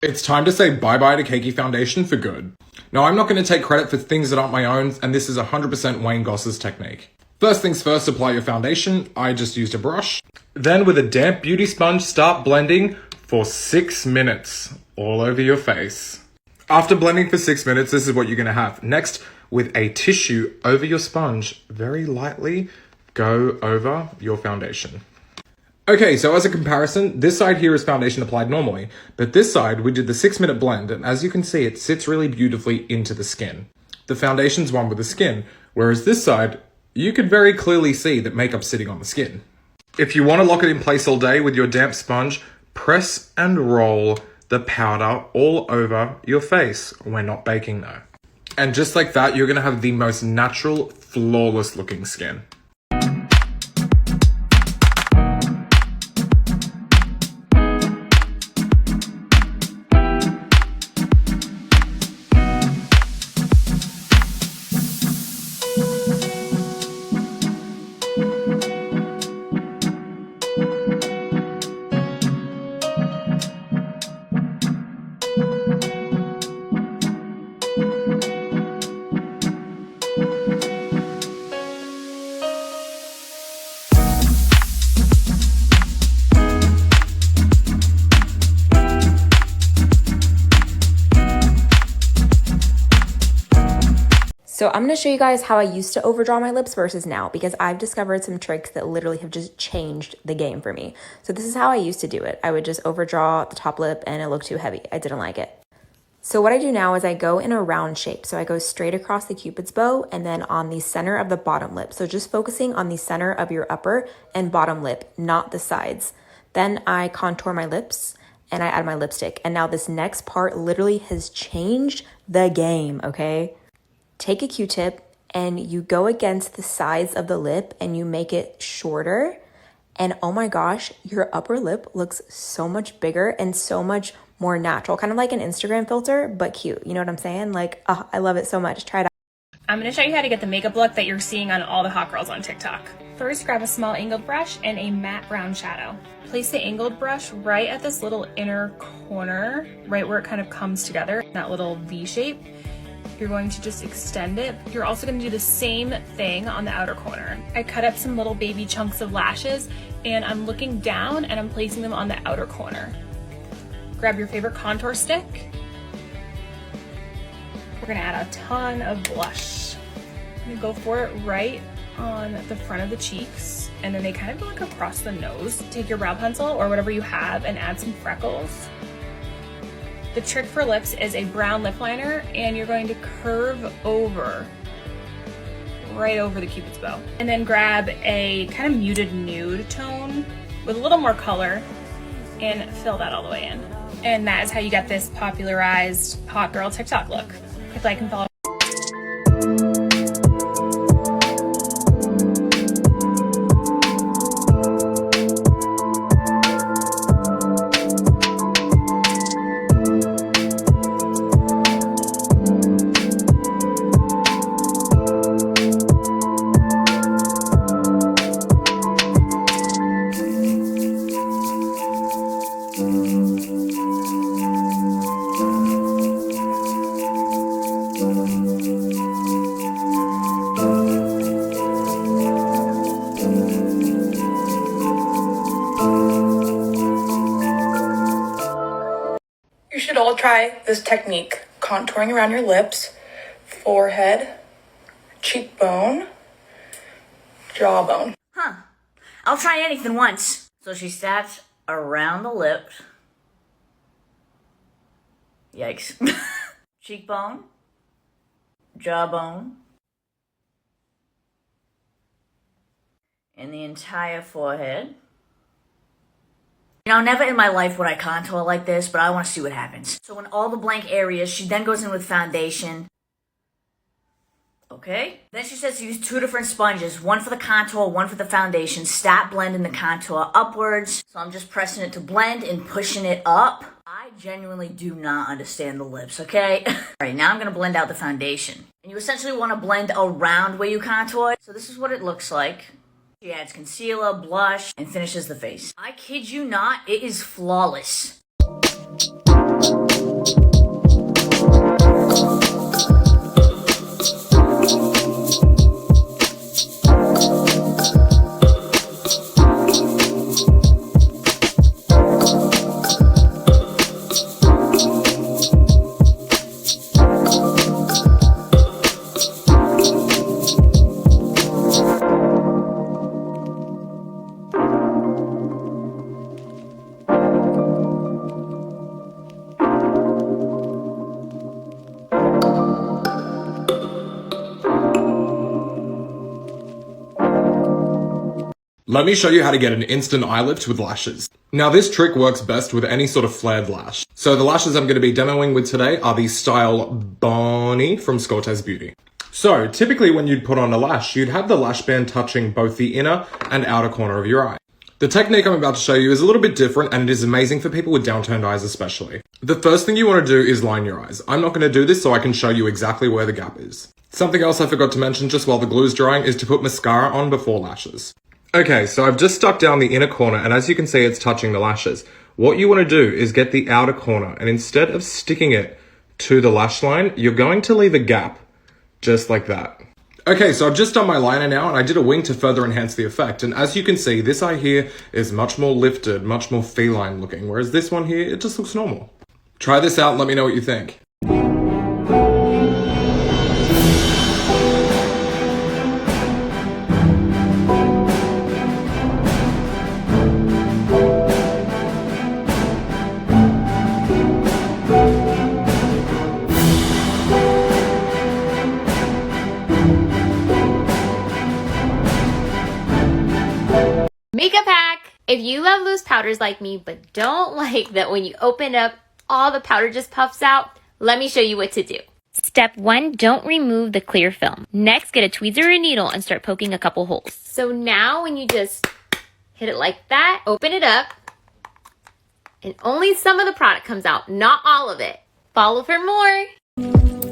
It's time to say bye-bye to cakey foundation for good. Now, I'm not going to take credit for things that aren't my own, and this is 100% Wayne Goss's technique. First things first, apply your foundation. I just used a brush. Then with a damp beauty sponge, start blending for 6 minutes all over your face. After blending for 6 minutes, this is what you're going to have. Next, with a tissue over your sponge, very lightly go over your foundation. Okay, so as a comparison, this side here is foundation applied normally, but this side we did the 6-minute blend, and as you can see, it sits really beautifully into the skin. The foundation's one with the skin, whereas this side, you could very clearly see that makeup's sitting on the skin. If you want to lock it in place all day with your damp sponge, press and roll the powder all over your face. We're not baking though. And just like that, you're gonna have the most natural, flawless looking skin. So I'm going to show you guys how I used to overdraw my lips versus now, because I've discovered some tricks that literally have just changed the game for me. So this is how I used to do it. I would just overdraw the top lip and it looked too heavy. I didn't like it. So what I do now is I go in a round shape. So I go straight across the Cupid's bow and then on the center of the bottom lip. So just focusing on the center of your upper and bottom lip, not the sides. Then I contour my lips and I add my lipstick. And now this next part literally has changed the game, okay? Take a Q-tip and you go against the sides of the lip and you make it shorter. And oh my gosh, your upper lip looks so much bigger and so much more natural. Kind of like an Instagram filter, but cute. You know what I'm saying? Like, oh, I love it so much. Try it out. I'm going to show you how to get the makeup look that you're seeing on all the hot girls on TikTok. First, grab a small angled brush and a matte brown shadow. Place the angled brush right at this little inner corner, right where it kind of comes together, that little V shape. You're going to just extend it. You're also going to do the same thing on the outer corner. I cut up some little baby chunks of lashes and I'm looking down and I'm placing them on the outer corner. Grab your favorite contour stick. We're gonna add a ton of blush. I'm gonna go for it right on the front of the cheeks and then they kind of go like across the nose. Take your brow pencil or whatever you have and add some freckles. The trick for lips is a brown lip liner and you're going to curve over, right over the Cupid's bow. And then grab a kind of muted nude tone with a little more color and fill that all the way in. And that is how you get this popularized hot girl TikTok look. Click like and follow. You should all try this technique. Contouring around your lips, forehead, cheekbone, jawbone. Huh. I'll try anything once. So she starts around the lips. Yikes. Cheekbone. Jawbone. And the entire forehead. You know, never in my life would I contour like this, but I want to see what happens. So in all the blank areas, she then goes in with foundation. Okay? Then she says to use 2 different sponges, one for the contour, one for the foundation. Start blending the contour upwards. So I'm just pressing it to blend and pushing it up. I genuinely do not understand the lips, okay? Alright, now I'm going to blend out the foundation. And you essentially want to blend around where you contour. So this is what it looks like. She adds concealer, blush, and finishes the face. I kid you not, it is flawless. Let me show you how to get an instant eye lift with lashes. Now this trick works best with any sort of flared lash. So the lashes I'm going to be demoing with today are the Style Bonnie from Scortez Beauty. So typically when you'd put on a lash, you'd have the lash band touching both the inner and outer corner of your eye. The technique I'm about to show you is a little bit different and it is amazing for people with downturned eyes especially. The first thing you want to do is line your eyes. I'm not going to do this so I can show you exactly where the gap is. Something else I forgot to mention just while the glue's drying is to put mascara on before lashes. Okay, so I've just stuck down the inner corner and as you can see it's touching the lashes. What you want to do is get the outer corner and instead of sticking it to the lash line, you're going to leave a gap just like that. Okay, so I've just done my liner now and I did a wing to further enhance the effect. And as you can see, this eye here is much more lifted, much more feline looking, whereas this one here, it just looks normal. Try this out and let me know what you think. Makeup hack! If you love loose powders like me, but don't like that when you open up, all the powder just puffs out, let me show you what to do. Step 1, don't remove the clear film. Next, get a tweezer or a needle and start poking a couple holes. So now when you just hit it like that, open it up, and only some of the product comes out, not all of it. Follow for more.